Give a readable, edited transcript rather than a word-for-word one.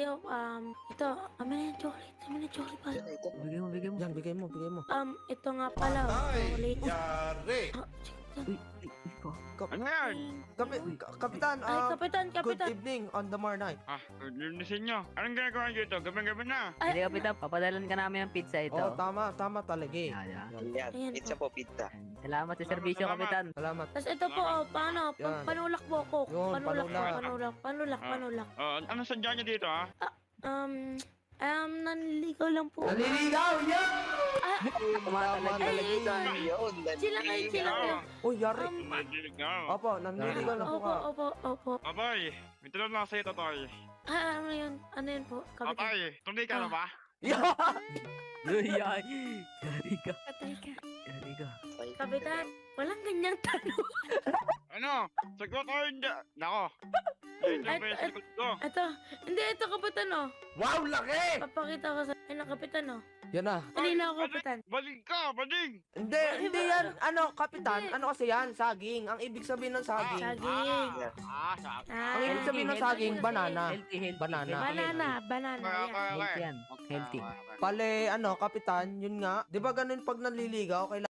kayo, ito, amin na yung chocolate. Amin na yung chocolate pa. Bigay mo. Yan, bigay mo. Ito nga pala, chocolate. Yari! Uy, ikaw. Ano yan? Kapitan, Ay, kapitan. good evening on the morning. Good news sa inyo. Anong ginagawa niyo dito? Gabi-gabi na. Hindi, kapitan, papadalan ka namin ng pizza ito. Oh, tama talaga eh. Yan. Yan, Ayan pizza po, pizza. Salamat sa serbisyo, Salamat. kapitan. Salamat. Tapos ito po, paano? Yan. Panulak po ako. Yun, Panulak. Ano sadya niyo dito, ha? Nanligaw lang po. Naliligaw yan! Kumatalag Tama Ay, talaga. Yun, Sila lang. Uy, yari. Naliligaw. Opo, nanliligaw na po ka. Opo. Abay, may tanong lang sa'yo, Totoy. Ano yun? Ano yun po, kapitan? Abay, tuloy ka na ba? Uy, ay. Yari ka. Patay ka. Yari ka. Kapitan, walang ganyang tanong. Ano? Sagot o hindi? Nako. Ito ba yung sagot ko? Ito kapitan oh. Wow, laki! Papakita ko sa kapitan oh. Yan na. Hindi na ako kapitan. Baling ka, baling! Hindi yan. Ano, kapitan? Ano kasi yan? Saging. Ang ibig sabihin ng saging. Saging. Sakit. Ang ibig sabihin ng saging, banana. Healthy. Banana. Banana. Yan. Healthy yan. Healthy. Pale, ano, kapitan, yun nga. Di ba ganun pag nanliligaw, kailangan